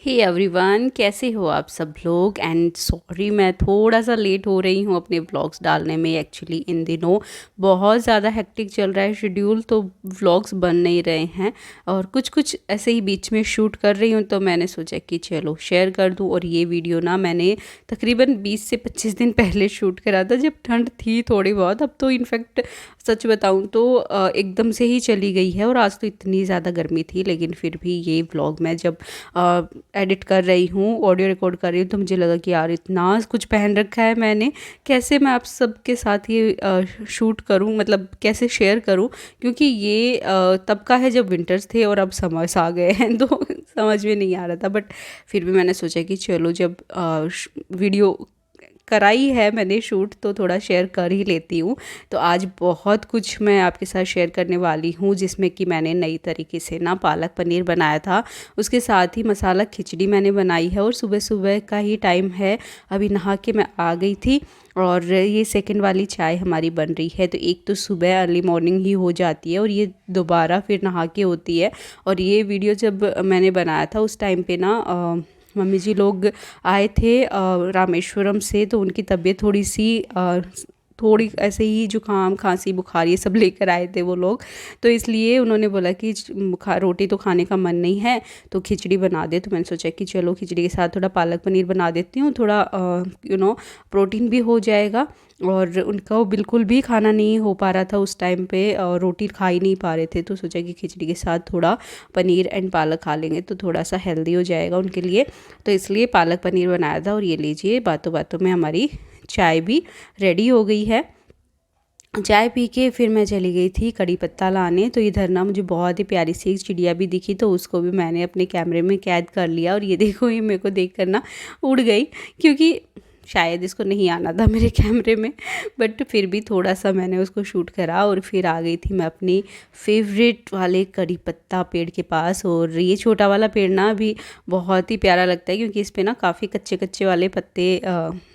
Hey everyone, कैसे हो आप सब लोग। एंड सॉरी मैं थोड़ा सा लेट हो रही हूँ अपने व्लॉग्स डालने में। एक्चुअली इन दिनों बहुत ज़्यादा हेक्टिक चल रहा है शेड्यूल, तो व्लॉग्स बन नहीं रहे हैं और कुछ कुछ ऐसे ही बीच में शूट कर रही हूँ। तो मैंने सोचा कि चलो शेयर कर दूँ। और ये वीडियो ना मैंने तकरीबन 20 से 25 दिन पहले शूट करा था, जब ठंड थी थोड़ी बहुत। अब तो इनफैक्ट सच बताऊँ तो एकदम से ही चली गई है। और आज तो इतनी ज़्यादा गर्मी थी, लेकिन फिर भी ये व्लॉग मैं जब एडिट कर रही हूँ, ऑडियो रिकॉर्ड कर रही हूँ, तो मुझे लगा कि यार इतना कुछ पहन रखा है मैंने, कैसे मैं आप सबके साथ ये शूट करूँ, मतलब कैसे शेयर करूँ। क्योंकि ये तब का है जब विंटर्स थे और अब समर्स आ गए हैं तो समझ में नहीं आ रहा था। बट फिर भी मैंने सोचा कि चलो जब वीडियो कराई है मैंने शूट, तो थोड़ा शेयर कर ही लेती हूँ। तो आज बहुत कुछ मैं आपके साथ शेयर करने वाली हूँ, जिसमें कि मैंने नई तरीके से ना पालक पनीर बनाया था, उसके साथ ही मसाला खिचड़ी मैंने बनाई है। और सुबह सुबह का ही टाइम है, अभी नहा के मैं आ गई थी और ये सेकंड वाली चाय हमारी बन रही है। तो एक तो सुबह अर्ली मॉर्निंग ही हो जाती है और ये दोबारा फिर नहा के होती है। और ये वीडियो जब मैंने बनाया था उस टाइम पे ना मम्मी जी लोग आए थे रामेश्वरम से, तो उनकी तबीयत थोड़ी सी थोड़ी ऐसे ही जुकाम खांसी बुखार ये सब लेकर आए थे वो लोग। तो इसलिए उन्होंने बोला कि बुखार रोटी तो खाने का मन नहीं है, तो खिचड़ी बना दे। तो मैंने सोचा कि चलो खिचड़ी के साथ थोड़ा पालक पनीर बना देती हूँ, थोड़ा प्रोटीन भी हो जाएगा। और उनका वो बिल्कुल भी खाना नहीं हो पा रहा था उस टाइम पे, और रोटी खा ही नहीं पा रहे थे। तो सोचा कि खिचड़ी के साथ थोड़ा पनीर एंड पालक खा लेंगे तो थोड़ा सा हेल्दी हो जाएगा उनके लिए। तो इसलिए पालक पनीर बनाया था। और ये लीजिए, बातों बातों में हमारी चाय भी रेडी हो गई है। चाय पी के फिर मैं चली गई थी कड़ी पत्ता लाने। तो इधर ना मुझे बहुत ही प्यारी सी एक चिड़िया भी दिखी, तो उसको भी मैंने अपने कैमरे में कैद कर लिया। और ये देखो, ये मेरे को देख कर ना उड़ गई, क्योंकि शायद इसको नहीं आना था मेरे कैमरे में, बट फिर भी थोड़ा सा मैंने उसको शूट करा। और फिर आ गई थी मैं अपनी फेवरेट वाले कड़ी पत्ता पेड़ के पास। और ये छोटा वाला पेड़ ना अभी बहुत ही प्यारा लगता है, क्योंकि इस पे ना काफ़ी कच्चे कच्चे वाले पत्ते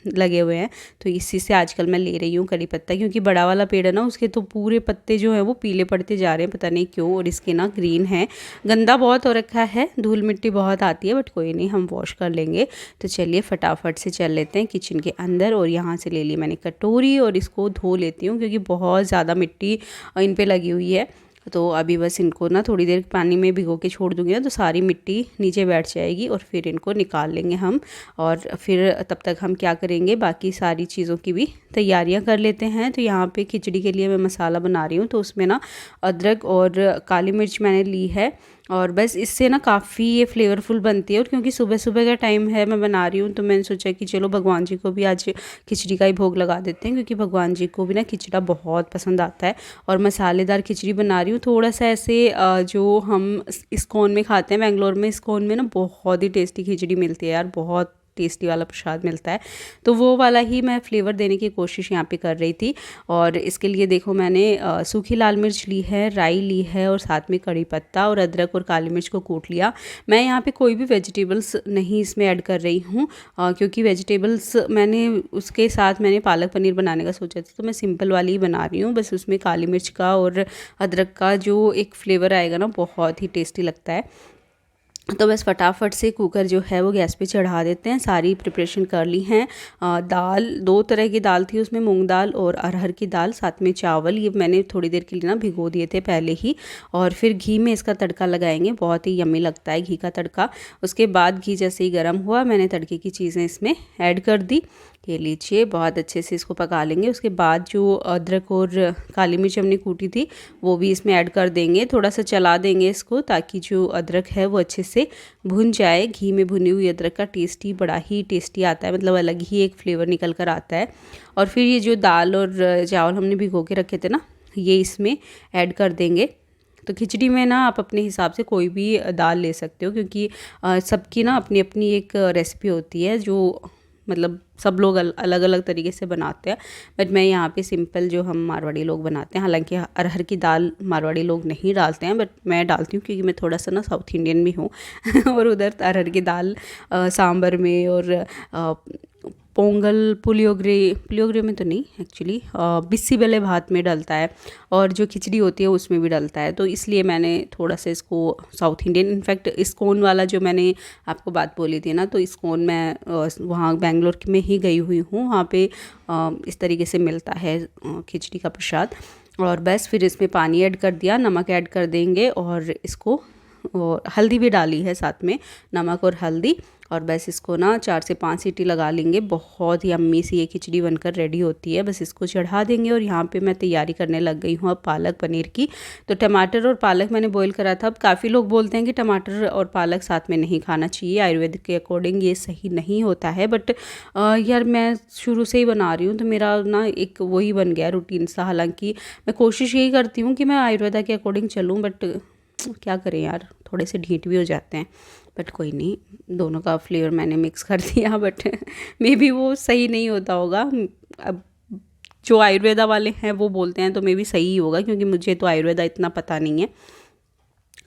लगे हुए हैं। तो इसी से आजकल मैं ले रही हूँ कड़ी पत्ता, क्योंकि बड़ा वाला पेड़ है ना, उसके तो पूरे पत्ते जो हैं वो पीले पड़ते जा रहे हैं, पता नहीं क्यों। और इसके ना ग्रीन है, गंदा बहुत हो रखा है, धूल मिट्टी बहुत आती है, बट कोई नहीं, हम वॉश कर लेंगे। तो चलिए फटाफट से चल लेते हैं किचन के अंदर। और यहाँ से ले ली मैंने कटोरी और इसको धो लेती हूँ, क्योंकि बहुत ज़्यादा मिट्टी इन पे लगी हुई है। तो अभी बस इनको ना थोड़ी देर पानी में भिगो के छोड़ दूँगी ना, तो सारी मिट्टी नीचे बैठ जाएगी और फिर इनको निकाल लेंगे हम। और फिर तब तक हम क्या करेंगे, बाकी सारी चीज़ों की भी तैयारियां कर लेते हैं। तो यहाँ पे खिचड़ी के लिए मैं मसाला बना रही हूँ, तो उसमें ना अदरक और काली मिर्च मैंने ली है। और बस इससे ना काफ़ी ये फ्लेवरफुल बनती है। और क्योंकि सुबह सुबह का टाइम है, मैं बना रही हूँ, तो मैंने सोचा कि चलो भगवान जी को भी आज खिचड़ी का ही भोग लगा देते हैं, क्योंकि भगवान जी को भी ना खिचड़ा बहुत पसंद आता है। और मसालेदार खिचड़ी बना रही हूँ, थोड़ा सा ऐसे जो हम इस्कॉन में खाते हैं, बेंगलोर में इस्कॉन में ना बहुत ही टेस्टी खिचड़ी मिलती है यार, बहुत टेस्टी वाला प्रसाद मिलता है। तो वो वाला ही मैं फ्लेवर देने की कोशिश यहाँ पे कर रही थी। और इसके लिए देखो, मैंने सूखी लाल मिर्च ली है, राई ली है, और साथ में कड़ी पत्ता और अदरक और काली मिर्च को कूट लिया। मैं यहाँ पे कोई भी वेजिटेबल्स नहीं इसमें ऐड कर रही हूँ, क्योंकि वेजिटेबल्स मैंने उसके साथ मैंने पालक पनीर बनाने का सोचा था, तो मैं सिंपल वाली ही बना रही हूँ। बस उसमें काली मिर्च का और अदरक का जो एक फ्लेवर आएगा ना, बहुत ही टेस्टी लगता है। तो बस फटाफट से कुकर जो है वो गैस पे चढ़ा देते हैं। सारी प्रिपरेशन कर ली हैं। दाल, दो तरह की दाल थी उसमें, मूंग दाल और अरहर की दाल, साथ में चावल, ये मैंने थोड़ी देर के लिए ना भिगो दिए थे पहले ही। और फिर घी में इसका तड़का लगाएंगे, बहुत ही यम्मी लगता है घी का तड़का। उसके बाद घी जैसे ही गर्म हुआ, मैंने तड़के की चीज़ें इसमें ऐड कर दी। ये लीजिए, बहुत अच्छे से इसको पका लेंगे। उसके बाद जो अदरक और काली मिर्च हमने कूटी थी वो भी इसमें ऐड कर देंगे। थोड़ा सा चला देंगे इसको, ताकि जो अदरक है वो अच्छे से भुन जाए। घी में भुनी हुई अदरक का टेस्ट ही बड़ा ही टेस्टी आता है, मतलब अलग ही एक फ्लेवर निकल कर आता है। और फिर ये जो दाल और चावल हमने भिगो के रखे थे ना, ये इसमें ऐड कर देंगे। तो खिचड़ी में ना आप अपने हिसाब से कोई भी दाल ले सकते हो, क्योंकि सबकी ना अपनी अपनी एक रेसिपी होती है, जो मतलब सब लोग अलग अलग तरीके से बनाते हैं। बट मैं यहाँ पे सिंपल जो हम मारवाड़ी लोग बनाते हैं, हालांकि अरहर की दाल मारवाड़ी लोग नहीं डालते हैं, बट मैं डालती हूँ, क्योंकि मैं थोड़ा सा ना साउथ इंडियन भी हूँ और उधर अरहर की दाल सांभर में और पोंगल पुलियोगरे में तो नहीं एक्चुअली, बिस्सी-बेले भात में डलता है और जो खिचड़ी होती है उसमें भी डलता है। तो इसलिए मैंने थोड़ा सा इसको साउथ इंडियन, इनफैक्ट इस्कॉन वाला जो मैंने आपको बात बोली थी ना, तो इस्कॉन मैं वहाँ बेंगलोर में ही गई हुई हूँ, वहाँ पे इस तरीके से मिलता है खिचड़ी का प्रसाद। और बस फिर इसमें पानी ऐड कर दिया, नमक ऐड कर देंगे और इसको, और हल्दी भी डाली है साथ में, नमक और हल्दी, और बस इसको ना 4 से 5 सीटी लगा लेंगे। बहुत ही यम्मी सी ये खिचड़ी बनकर रेडी होती है। बस इसको चढ़ा देंगे और यहाँ पे मैं तैयारी करने लग गई हूँ अब पालक पनीर की। तो टमाटर और पालक मैंने बॉईल करा था। अब काफ़ी लोग बोलते हैं कि टमाटर और पालक साथ में नहीं खाना चाहिए, आयुर्वेद के अकॉर्डिंग ये सही नहीं होता है, बट यार मैं शुरू से ही बना रही हूँ तो मेरा ना एक वही बन गया रूटीन सा। हालाँकि मैं कोशिश यही करती हूँ कि मैं आयुर्वेदा के अकॉर्डिंग चलूँ, बट क्या करें यार, थोड़े से ढीठ भी हो जाते हैं, बट कोई नहीं, दोनों का फ्लेवर मैंने मिक्स कर दिया, बट मे बी वो सही नहीं होता होगा। अब जो आयुर्वेदा वाले हैं वो बोलते हैं तो मे बी सही ही होगा, क्योंकि मुझे तो आयुर्वेदा इतना पता नहीं है।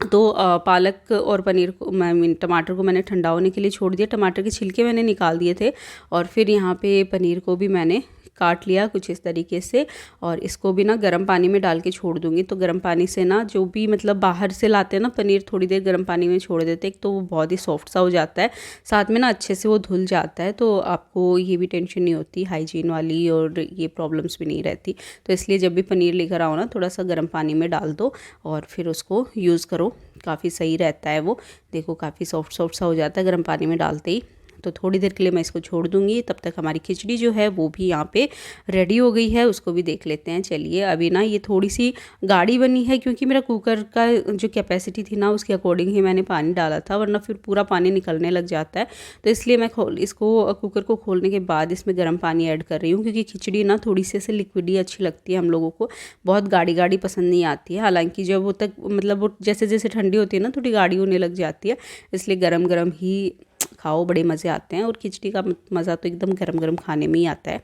तो पालक और पनीर को, मैं टमाटर को मैंने ठंडा होने के लिए छोड़ दिया, टमाटर के छिलके मैंने निकाल दिए थे, और फिर यहाँ पे पनीर को भी मैंने काट लिया कुछ इस तरीके से, और इसको भी ना गर्म पानी में डाल के छोड़ दूँगी। तो गर्म पानी से ना, जो भी मतलब बाहर से लाते हैं ना पनीर, थोड़ी देर गर्म पानी में छोड़ देते हैं, तो वो बहुत ही सॉफ्ट सा हो जाता है, साथ में ना अच्छे से वो धुल जाता है, तो आपको ये भी टेंशन नहीं होती हाइजीन वाली, और ये प्रॉब्लम्स भी नहीं रहती। तो इसलिए जब भी पनीर लेकर आओ ना, थोड़ा सा गर्म पानी में डाल दो और फिर उसको यूज़ करो, काफ़ी सही रहता है वो। देखो काफ़ी सॉफ्ट सॉफ्ट सा हो जाता है गर्म पानी में डालते ही। तो थोड़ी देर के लिए मैं इसको छोड़ दूँगी, तब तक हमारी खिचड़ी जो है वो भी यहाँ पे रेडी हो गई है, उसको भी देख लेते हैं। चलिए, अभी ना ये थोड़ी सी गाढ़ी बनी है, क्योंकि मेरा कुकर का जो कैपेसिटी थी ना उसके अकॉर्डिंग ही मैंने पानी डाला था, वरना फिर पूरा पानी निकलने लग जाता है। तो इसलिए मैं इसको कुकर को खोलने के बाद इसमें गर्म पानी ऐड कर रही हूँ, क्योंकि खिचड़ी ना थोड़ी सी ऐसे लिक्विडी अच्छी लगती है हम लोगों को, बहुत गाढ़ी गाढ़ी पसंद नहीं आती है। हालाँकि जब वो तक मतलब वो जैसे जैसे ठंडी होती है ना, थोड़ी गाढ़ी होने लग जाती है, इसलिए गर्म गर्म ही खाओ, बड़े मज़े आते हैं। और खिचड़ी का मज़ा तो एकदम गरम गरम खाने में ही आता है।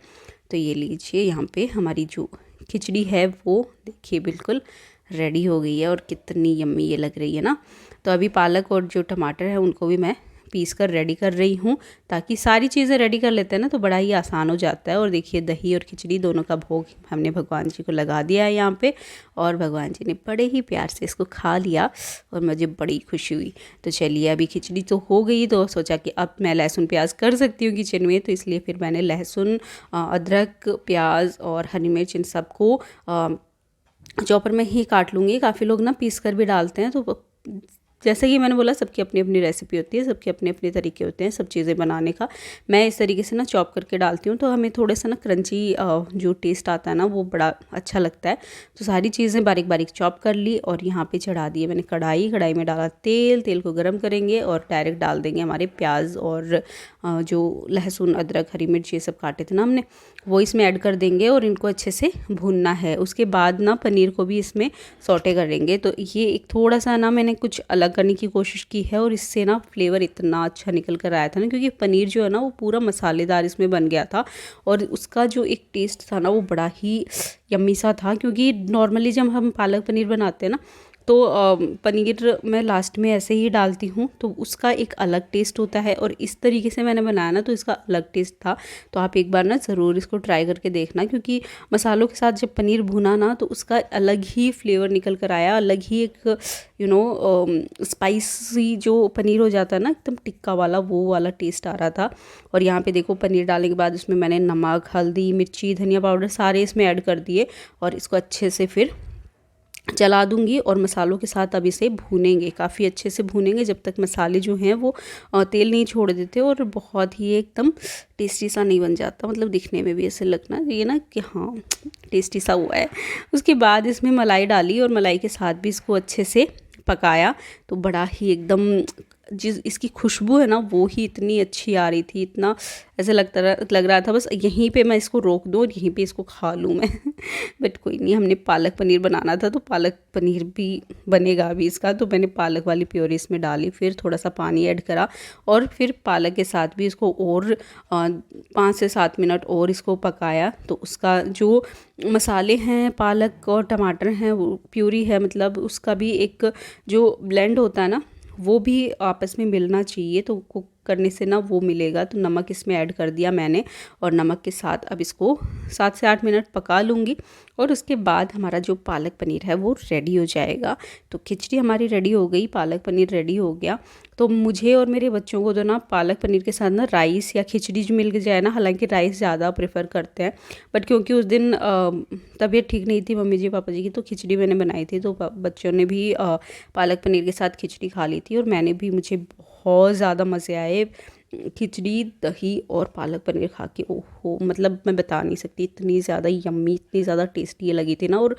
तो ये लीजिए, यहाँ पे हमारी जो खिचड़ी है वो देखिए बिल्कुल रेडी हो गई है, और कितनी यम्मी ये लग रही है ना। तो अभी पालक और जो टमाटर है उनको भी मैं पीस कर रेडी कर रही हूँ, ताकि सारी चीज़ें रेडी कर लेते हैं ना तो बड़ा ही आसान हो जाता है। और देखिए, दही और खिचड़ी दोनों का भोग हमने भगवान जी को लगा दिया है यहाँ पे, और भगवान जी ने बड़े ही प्यार से इसको खा लिया, और मुझे बड़ी खुशी हुई। तो चलिए, अभी खिचड़ी तो हो गई, तो सोचा कि अब मैं लहसुन प्याज कर सकती हूँ किचन में, तो इसलिए फिर मैंने लहसुन, अदरक, प्याज और हरी मिर्च इन सबको चॉपर में ही काट लूँगी। काफ़ी लोग ना पीस कर भी डालते हैं, तो जैसे कि मैंने बोला, सबकी अपनी अपनी रेसिपी होती है, सबके अपने अपने तरीके होते हैं सब चीज़ें बनाने का। मैं इस तरीके से ना चॉप करके डालती हूँ, तो हमें थोड़ा सा ना क्रंची जो टेस्ट आता है ना वो बड़ा अच्छा लगता है। तो सारी चीज़ें बारीक बारीक चॉप कर ली, और यहाँ पे चढ़ा दिए मैंने कढ़ाई में डाला तेल, तेल को गर्म करेंगे और डायरेक्ट डाल देंगे हमारे प्याज और जो लहसुन, अदरक, हरी मिर्च ये सब काटे थे ना हमने, वो इसमें ऐड कर देंगे, और इनको अच्छे से भूनना है। उसके बाद ना पनीर को भी इसमें सौटे करेंगे। तो ये एक थोड़ा सा ना मैंने कुछ अलग करने की कोशिश की है, और इससे ना फ्लेवर इतना अच्छा निकल कर आया था ना, क्योंकि पनीर जो है ना वो पूरा मसालेदार इसमें बन गया था, और उसका जो एक टेस्ट था ना वो बड़ा ही यम्मी सा था। क्योंकि नॉर्मली जब हम पालक पनीर बनाते हैं ना, तो पनीर मैं लास्ट में ऐसे ही डालती हूँ, तो उसका एक अलग टेस्ट होता है, और इस तरीके से मैंने बनाया ना तो इसका अलग टेस्ट था। तो आप एक बार ना ज़रूर इसको ट्राई करके देखना, क्योंकि मसालों के साथ जब पनीर भुना ना तो उसका अलग ही फ्लेवर निकल कर आया, अलग ही एक स्पाइसी जो पनीर हो जाता है ना, एकदम टिक्का वाला, वो वाला टेस्ट आ रहा था। और यहाँ पे देखो, पनीर डालने के बाद उसमें मैंने नमक, हल्दी, मिर्ची, धनिया पाउडर सारे इसमें ऐड कर दिए, और इसको अच्छे से फिर चला दूंगी, और मसालों के साथ अब इसे भूनेंगे, काफ़ी अच्छे से भूनेंगे जब तक मसाले जो हैं वो तेल नहीं छोड़ देते, और बहुत ही एकदम टेस्टी सा नहीं बन जाता, मतलब दिखने में भी ऐसे लगना चाहिए ना कि हाँ टेस्टी सा हुआ है। उसके बाद इसमें मलाई डाली, और मलाई के साथ भी इसको अच्छे से पकाया, तो बड़ा ही एकदम जिस इसकी खुशबू है ना वो ही इतनी अच्छी आ रही थी, इतना ऐसे लग रहा था बस यहीं पे मैं इसको रोक दूँ और यहीं पे इसको खा लूँ मैं बट कोई नहीं, हमने पालक पनीर बनाना था तो पालक पनीर भी बनेगा अभी इसका। तो मैंने पालक वाली प्योरी इसमें डाली, फिर थोड़ा सा पानी ऐड करा, और फिर पालक के साथ भी इसको और 5 से 7 मिनट और इसको पकाया। तो उसका जो मसाले हैं, पालक और टमाटर हैं, वो प्यूरी है, मतलब उसका भी एक जो ब्लेंड होता है ना वो भी आपस में मिलना चाहिए। तो करने से ना वो मिलेगा। तो नमक इसमें ऐड कर दिया मैंने और नमक के साथ अब इसको 7 से 8 मिनट पका लूँगी और उसके बाद हमारा जो पालक पनीर है वो रेडी हो जाएगा। तो खिचड़ी हमारी रेडी हो गई, पालक पनीर रेडी हो गया। तो मुझे और मेरे बच्चों को तो ना पालक पनीर के साथ ना राइस या खिचड़ी जो मिल जाए ना, हालांकि राइस ज़्यादा प्रेफर करते हैं, बट क्योंकि उस दिन तबीयत ठीक नहीं थी मम्मी जी पापा जी की, तो खिचड़ी मैंने बनाई थी। तो बच्चों ने भी पालक पनीर के साथ खिचड़ी खा ली थी और मैंने भी, मुझे बहुत ज़्यादा मज़े आए खिचड़ी दही और पालक पनीर खा के। ओहो, मतलब मैं बता नहीं सकती, इतनी ज़्यादा यम्मी, इतनी ज़्यादा टेस्टी लगी थी ना। और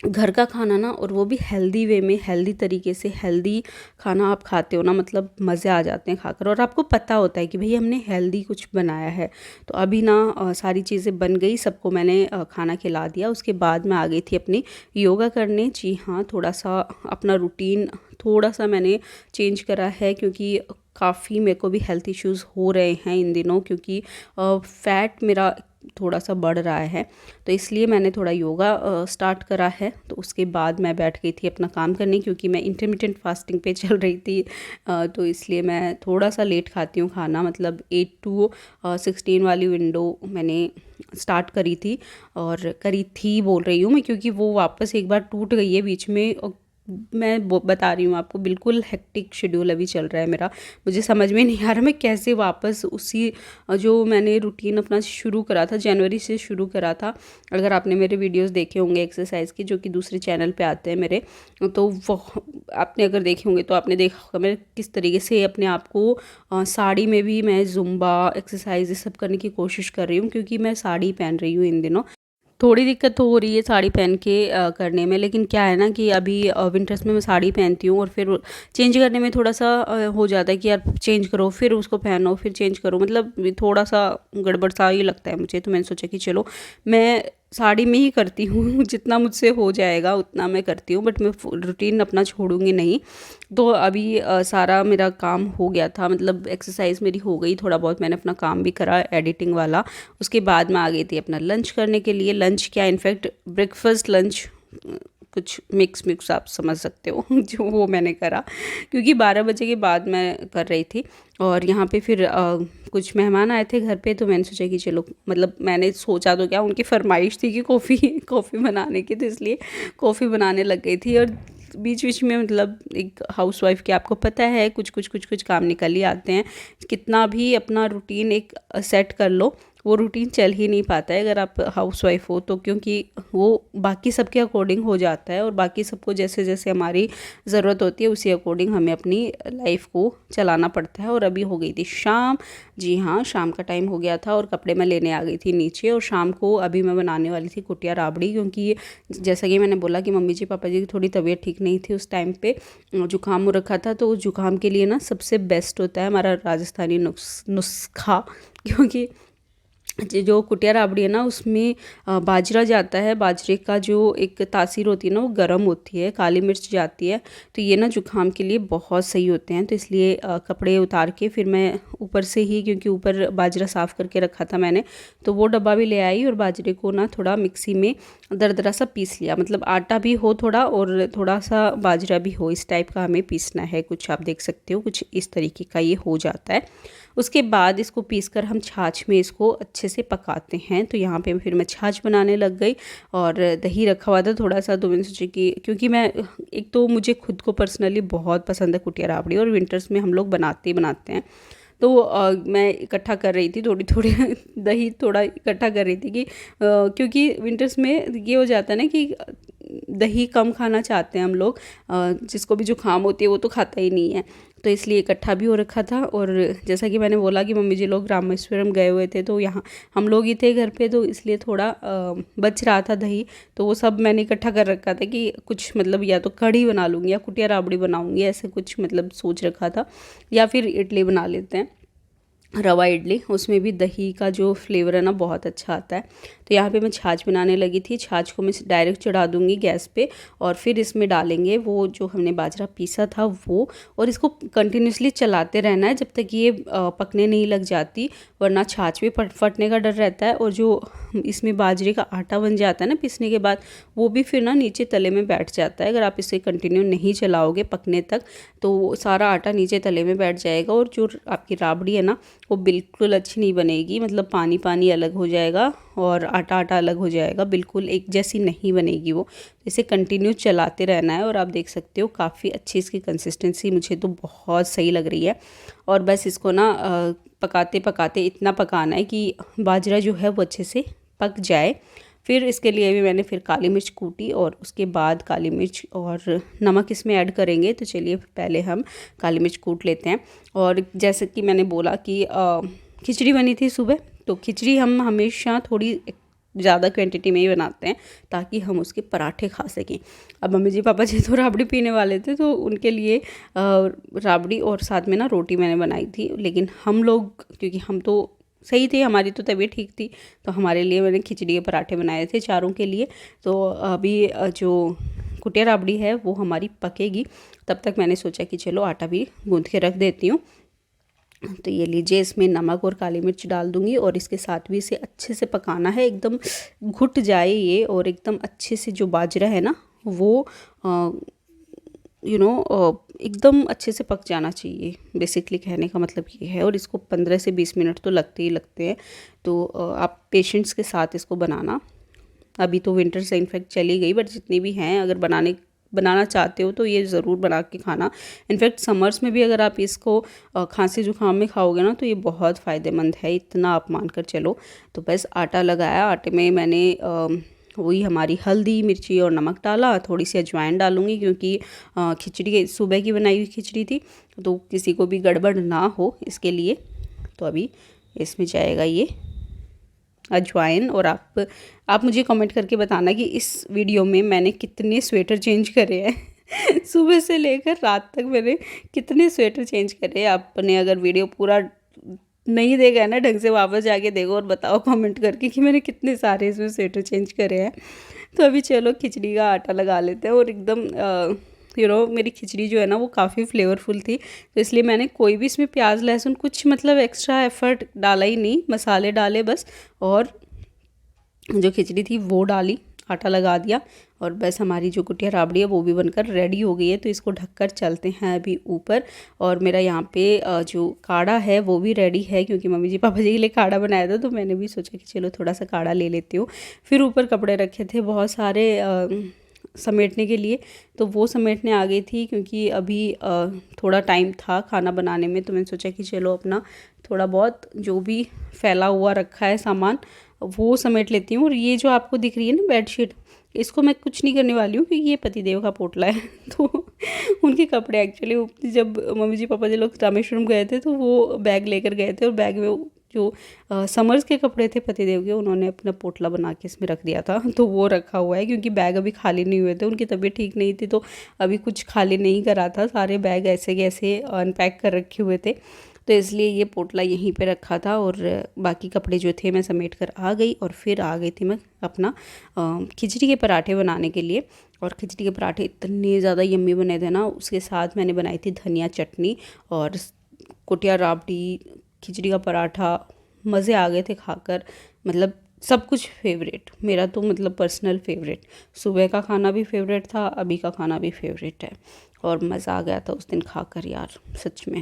घर का खाना ना, और वो भी हेल्दी वे में, हेल्दी तरीके से हेल्दी खाना आप खाते हो ना, मतलब मज़े आ जाते हैं खाकर और आपको पता होता है कि भाई हमने हेल्दी कुछ बनाया है। तो अभी ना सारी चीज़ें बन गई, सबको मैंने खाना खिला दिया। उसके बाद मैं आ गई थी अपनी योगा करने। जी हाँ, थोड़ा सा अपना रूटीन थोड़ा सा मैंने चेंज करा है, क्योंकि काफ़ी मेरे को भी हेल्थ इश्यूज़ हो रहे हैं इन दिनों, क्योंकि फैट मेरा थोड़ा सा बढ़ रहा है। तो इसलिए मैंने थोड़ा योगा स्टार्ट करा है। तो उसके बाद मैं बैठ गई थी अपना काम करने, क्योंकि मैं इंटरमिटेंट फास्टिंग पे चल रही थी। तो इसलिए मैं थोड़ा सा लेट खाती हूँ खाना, मतलब 8 to 16 वाली विंडो मैंने स्टार्ट करी थी, और करी थी बोल रही हूँ मैं, क्योंकि वो वापस एक बार टूट गई है बीच में। और मैं बता रही हूँ आपको, बिल्कुल हेक्टिक शेड्यूल अभी चल रहा है मेरा। मुझे समझ में नहीं आ रहा मैं कैसे वापस उसी जो मैंने रूटीन अपना शुरू करा था, जनवरी से शुरू करा था। अगर आपने मेरे वीडियोस देखे होंगे एक्सरसाइज के, जो कि दूसरे चैनल पे आते हैं मेरे, तो वो आपने अगर देखे होंगे तो आपने देखा होगा मैं किस तरीके से अपने आप को साड़ी में भी मैं जुम्बा एक्सरसाइज ये सब करने की कोशिश कर रही हूँ, क्योंकि मैं साड़ी पहन रही हूँ इन दिनों। थोड़ी दिक्कत तो हो रही है साड़ी पहन के करने में, लेकिन क्या है ना कि अभी विंटर्स में मैं साड़ी पहनती हूँ और फिर चेंज करने में थोड़ा सा हो जाता है कि यार चेंज करो, फिर उसको पहनो, फिर चेंज करो, मतलब थोड़ा सा गड़बड़ सा ही लगता है मुझे। तो मैंने सोचा कि चलो मैं साड़ी में ही करती हूँ जितना मुझसे हो जाएगा उतना मैं करती हूँ, बट मैं रूटीन अपना छोड़ूंगी नहीं। तो अभी सारा मेरा काम हो गया था, मतलब एक्सरसाइज मेरी हो गई, थोड़ा बहुत मैंने अपना काम भी करा एडिटिंग वाला। उसके बाद मैं आ गई थी अपना लंच करने के लिए। लंच क्या, इनफैक्ट ब्रेकफास्ट लंच कुछ मिक्स आप समझ सकते हो जो वो मैंने करा, क्योंकि 12 बजे के बाद मैं कर रही थी। और यहाँ पे फिर कुछ मेहमान आए थे घर पे, तो मैंने सोचा कि चलो, मतलब मैंने सोचा तो क्या, उनकी फरमाइश थी कि कॉफ़ी बनाने की, तो इसलिए कॉफ़ी बनाने लग गई थी। और बीच बीच में, मतलब एक हाउसवाइफ के आपको पता है कुछ काम निकल ही आते हैं। कितना भी अपना रूटीन एक सेट कर लो, वो रूटीन चल ही नहीं पाता है अगर आप हाउसवाइफ हो तो, क्योंकि वो बाकी सबके अकॉर्डिंग हो जाता है और बाकी सबको जैसे जैसे हमारी ज़रूरत होती है उसी अकॉर्डिंग हमें अपनी लाइफ को चलाना पड़ता है। और अभी हो गई थी शाम। जी हाँ, शाम का टाइम हो गया था और कपड़े मैं लेने आ गई थी नीचे। और शाम को अभी मैं बनाने वाली थी कुटिया राबड़ी, क्योंकि जैसा कि मैंने बोला कि मम्मी जी पापा जी की थोड़ी तबीयत ठीक नहीं थी उस टाइम पे, जुकाम हो रखा था। तो जुकाम के लिए ना सबसे बेस्ट होता है हमारा राजस्थानी नुस्खा, क्योंकि जो कुटिया राबड़ी है ना, उसमें बाजरा जाता है। बाजरे का जो एक तासीर होती है ना, वो गर्म होती है, काली मिर्च जाती है। तो ये ना जुकाम के लिए बहुत सही होते हैं। तो इसलिए कपड़े उतार के फिर मैं ऊपर से ही, क्योंकि ऊपर बाजरा साफ़ करके रखा था मैंने, तो वो डब्बा भी ले आई और बाजरे को ना थोड़ा मिक्सी में दरदरा सा पीस लिया। मतलब आटा भी हो थोड़ा और थोड़ा सा बाजरा भी हो, इस टाइप का हमें पीसना है। कुछ आप देख सकते हो, कुछ इस तरीके का ये हो जाता है। उसके बाद इसको पीसकर हम छाछ में इसको अच्छे से पकाते हैं। तो यहाँ पे फिर मैं छाछ बनाने लग गई और दही रखा हुआ था थोड़ा सा। तो मैंने सोचा कि, क्योंकि मैं, एक तो मुझे खुद को पर्सनली बहुत पसंद है कुटिया राबड़ी, और विंटर्स में हम लोग बनाते ही बनाते हैं। तो मैं इकट्ठा कर रही थी थोड़ी थोड़ी दही थोड़ा इकट्ठा कर रही थी कि क्योंकि विंटर्स में ये हो जाता है ना कि दही कम खाना चाहते हैं हम लोग, जिसको भी जुकाम होती है वो तो खाता ही नहीं है। तो इसलिए इकट्ठा भी हो रखा था। और जैसा कि मैंने बोला कि मम्मी जी लोग रामेश्वरम गए हुए थे, तो यहाँ हम लोग ही थे घर पे, तो इसलिए थोड़ा बच रहा था दही। तो वो सब मैंने इकट्ठा कर रखा था कि कुछ, मतलब या तो कढ़ी बना लूँगी या कुटिया राबड़ी बनाऊँगी, ऐसे कुछ मतलब सोच रखा था, या फिर इडली बना लेते हैं। रवा इडली, उसमें भी दही का जो फ्लेवर है ना बहुत अच्छा आता है। तो यहाँ पे मैं छाछ बनाने लगी थी। छाछ को मैं डायरेक्ट चढ़ा दूँगी गैस पे और फिर इसमें डालेंगे वो जो हमने बाजरा पीसा था वो, और इसको कंटिन्यूसली चलाते रहना है जब तक ये पकने नहीं लग जाती, वरना छाछ भी फटने का डर रहता है। और जो इसमें बाजरे का आटा बन जाता है ना पीसने के बाद, वो भी फिर ना नीचे तले में बैठ जाता है। अगर आप इसे कंटिन्यू नहीं चलाओगे पकने तक तो सारा आटा नीचे तले में बैठ जाएगा और जो आपकी राबड़ी है ना वो बिल्कुल अच्छी नहीं बनेगी। मतलब पानी पानी अलग हो जाएगा और आटा आटा अलग हो जाएगा, बिल्कुल एक जैसी नहीं बनेगी वो। इसे कंटिन्यू चलाते रहना है। और आप देख सकते हो काफ़ी अच्छी इसकी कंसिस्टेंसी मुझे तो बहुत सही लग रही है। और बस इसको ना पकाते पकाते इतना पकाना है कि बाजरा जो है वो अच्छे से पक जाए। फिर इसके लिए भी मैंने फिर काली मिर्च कूटी और उसके बाद काली मिर्च और नमक इसमें ऐड करेंगे। तो चलिए पहले हम काली मिर्च कूट लेते हैं। और जैसे कि मैंने बोला कि खिचड़ी बनी थी सुबह, तो खिचड़ी हम हमेशा थोड़ी ज़्यादा क्वांटिटी में ही बनाते हैं ताकि हम उसके पराठे खा सकें। अब मम्मी जी पापा जी तो राबड़ी पीने वाले थे, तो उनके लिए राबड़ी और साथ में ना रोटी मैंने बनाई थी। लेकिन हम लोग, क्योंकि हम तो सही थे, हमारी तो तबीयत ठीक थी, तो हमारे लिए मैंने खिचड़ी के पराठे बनाए थे चारों के लिए। तो अभी जो कुटिया राबड़ी है वो हमारी पकेगी, तब तक मैंने सोचा कि चलो आटा भी गूँथ के रख देती हूँ। तो ये लीजिए, इसमें नमक और काली मिर्च डाल दूँगी और इसके साथ भी इसे अच्छे से पकाना है, एकदम घुट जाए ये और एकदम अच्छे से जो बाजरा है ना वो एकदम अच्छे से पक जाना चाहिए। बेसिकली कहने का मतलब ये है। और इसको 15 से 20 मिनट तो लगते ही लगते हैं। तो आप पेशेंस के साथ इसको बनाना। अभी तो विंटर से इनफेक्ट चली गई, बट जितनी भी हैं अगर बनाना चाहते हो तो ये ज़रूर बना के खाना। इनफैक्ट समर्स में भी अगर आप इसको खांसी जुकाम में खाओगे ना तो ये बहुत फ़ायदेमंद है, इतना आप मान कर चलो। तो बस आटा लगाया, आटे में मैंने वही हमारी हल्दी मिर्ची और नमक डाला, थोड़ी सी अजवाइन डालूँगी क्योंकि खिचड़ी सुबह की बनाई हुई खिचड़ी थी, तो किसी को भी गड़बड़ ना हो इसके लिए। तो अभी इसमें जाएगा ये अजवाइन। और आप मुझे कमेंट करके बताना कि इस वीडियो में मैंने कितने स्वेटर चेंज करे हैं सुबह से लेकर रात तक मैंने कितने स्वेटर चेंज करे। आपने अगर वीडियो पूरा नहीं देखा है ना ढंग से, वापस जाके देखो और बताओ कमेंट करके कि मैंने कितने सारे इसमें स्वेटर चेंज करे हैं। तो अभी चलो खिचड़ी का आटा लगा लेते हैं। और एकदम मेरी खिचड़ी जो है ना वो काफ़ी फ्लेवरफुल थी, तो इसलिए मैंने कोई भी इसमें प्याज लहसुन कुछ मतलब एक्स्ट्रा एफर्ट डाला ही नहीं, मसाले डाले बस और जो खिचड़ी थी वो डाली, आटा लगा दिया और बस हमारी जो कुटिया राबड़ी है वो भी बनकर रेडी हो गई है। तो इसको ढककर चलते हैं अभी ऊपर। और मेरा यहाँ पे जो काढ़ा है वो भी रेडी है, क्योंकि मम्मी जी पापा जी के लिए काढ़ा बनाया था, तो मैंने भी सोचा कि चलो थोड़ा सा काढ़ा ले लेती हूँ। फिर ऊपर कपड़े रखे थे बहुत सारे समेटने के लिए, तो वो समेटने आ गई थी क्योंकि अभी थोड़ा टाइम था खाना बनाने में। तो मैंने सोचा कि चलो अपना थोड़ा बहुत जो भी फैला हुआ रखा है सामान वो समेट लेती हूँ। और ये जो आपको दिख रही है ना बेडशीट, इसको मैं कुछ नहीं करने वाली हूँ क्योंकि ये पतिदेव का पोटला है तो उनके कपड़े एक्चुअली जब मम्मी जी पापा जी लोग रामेश्वरम गए थे तो वो बैग लेकर गए थे और बैग में जो समर्स के कपड़े थे पतिदेव के, उन्होंने अपना पोटला बना के इसमें रख दिया था, तो वो रखा हुआ है। क्योंकि बैग अभी खाली नहीं हुए थे, उनकी तबीयत ठीक नहीं थी, तो अभी कुछ खाली नहीं करा था, सारे बैग ऐसे के ऐसे अनपैक कर रखे हुए थे, तो इसलिए ये पोटला यहीं पे रखा था। और बाकी कपड़े जो थे मैं समेट कर आ गई और फिर आ गई थी मैं अपना खिचड़ी के पराठे बनाने के लिए। और खिचड़ी के पराठे इतने ज़्यादा यम्मी बने थे ना, उसके साथ मैंने बनाई थी धनिया चटनी और कुटिया राबड़ी, खिचड़ी का पराठा, मज़े आ गए थे खाकर। मतलब सब कुछ फेवरेट मेरा, तो मतलब पर्सनल फेवरेट। सुबह का खाना भी फेवरेट था, अभी का खाना भी फेवरेट है और मज़ा आ गया था उस दिन खाकर यार, सच में।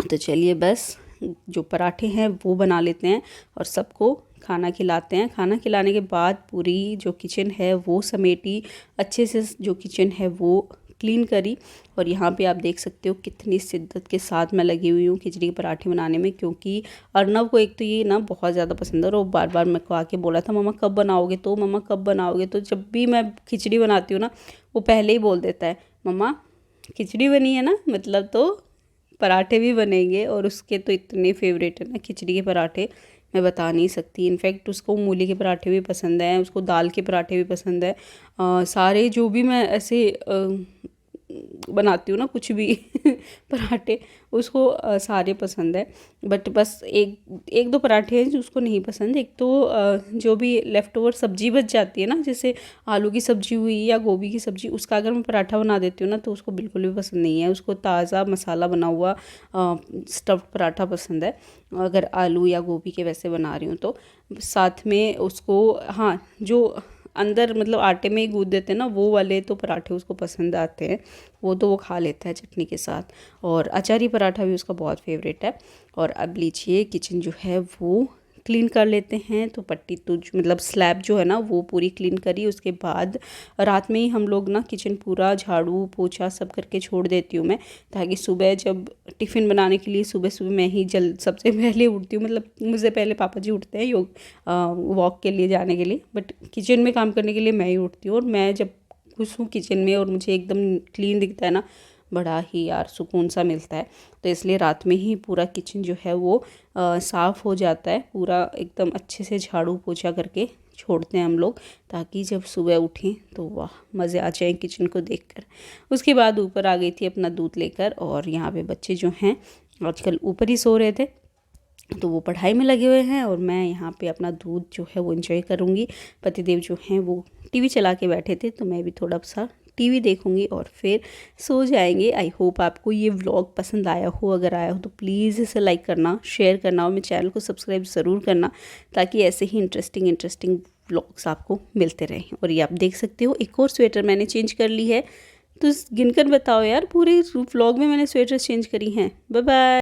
तो चलिए बस जो पराठे हैं वो बना लेते हैं और सबको खाना खिलाते हैं। खाना खिलाने के बाद पूरी जो किचन है वो समेटी, अच्छे से जो किचन है वो क्लीन करी। और यहाँ पे आप देख सकते हो कितनी शिद्दत के साथ मैं लगी हुई हूँ खिचड़ी के पराठे बनाने में, क्योंकि अर्नव को एक तो ये ना बहुत ज़्यादा पसंद है और वो बार बार मेरे को आके बोला था मम्मा कब बनाओगे, तो मम्मा कब बनाओगे। तो जब भी मैं खिचड़ी बनाती हूँ ना वो पहले ही बोल देता है मम्मा खिचड़ी बनी है ना, मतलब तो पराठे भी बनेंगे। और उसके तो इतने फेवरेट है ना खिचड़ी के पराठे, मैं बता नहीं सकती। इनफैक्ट उसको मूली के पराठे भी पसंद हैं, उसको दाल के पराठे भी पसंद है। सारे जो भी मैं ऐसे बनाती हूँ ना कुछ भी पराठे, उसको सारे पसंद है। बट बस एक दो पराठे हैं जो उसको नहीं पसंद। एक तो जो भी लेफ़्ट ओवर सब्ज़ी बच जाती है ना, जैसे आलू की सब्ज़ी हुई या गोभी की सब्ज़ी, उसका अगर मैं पराठा बना देती हूँ ना तो उसको बिल्कुल भी पसंद नहीं है। उसको ताज़ा मसाला बना हुआ स्टफ़्ड पराठा पसंद है, अगर आलू या गोभी के वैसे बना रही हूँ तो। साथ में उसको, हाँ, जो अंदर मतलब आटे में ही गूँथ देते हैं ना, वो वाले तो पराठे उसको पसंद आते हैं, वो तो वो खा लेता है चटनी के साथ। और अचारी पराठा भी उसका बहुत फेवरेट है। और अब लीजिए किचन जो है वो क्लीन कर लेते हैं। तो पट्टी तो मतलब स्लैब जो है ना वो पूरी क्लीन करी। उसके बाद रात में ही हम लोग ना किचन पूरा झाड़ू पोछा सब करके छोड़ देती हूँ मैं, ताकि सुबह जब टिफ़िन बनाने के लिए सुबह सुबह मैं ही सबसे पहले उठती हूँ। मतलब मुझसे पहले पापा जी उठते हैं वॉक के लिए जाने के लिए, बट किचन में काम करने के लिए मैं ही उठती हूँ। और मैं जब खुश हूँ किचन में और मुझे एकदम क्लीन दिखता है ना, बड़ा ही यार सुकून सा मिलता है। तो इसलिए रात में ही पूरा किचन जो है वो साफ़ हो जाता है, पूरा एकदम अच्छे से झाड़ू पोछा करके छोड़ते हैं हम लोग, ताकि जब सुबह उठें तो वाह मज़े आ जाए किचन को देखकर। उसके बाद ऊपर आ गई थी अपना दूध लेकर, और यहाँ पे बच्चे जो हैं आजकल ऊपर ही सो रहे थे, तो वो पढ़ाई में लगे हुए हैं और मैं यहाँ पे अपना दूध जो है वो एंजॉय करूँगी। पतिदेव जो हैं वो टीवी चला के बैठे थे, तो मैं भी थोड़ा सा टीवी देखूँगी और फिर सो जाएंगे। आई होप आपको ये व्लॉग पसंद आया हो। अगर आया हो तो प्लीज़ इसे लाइक करना, शेयर करना और मेरे चैनल को सब्सक्राइब ज़रूर करना, ताकि ऐसे ही इंटरेस्टिंग व्लॉग्स आपको मिलते रहें। और ये आप देख सकते हो एक और स्वेटर मैंने चेंज कर ली है, तो गिनकर बताओ यार पूरे व्लॉग में मैंने स्वेटर चेंज करी हैं। Bye bye.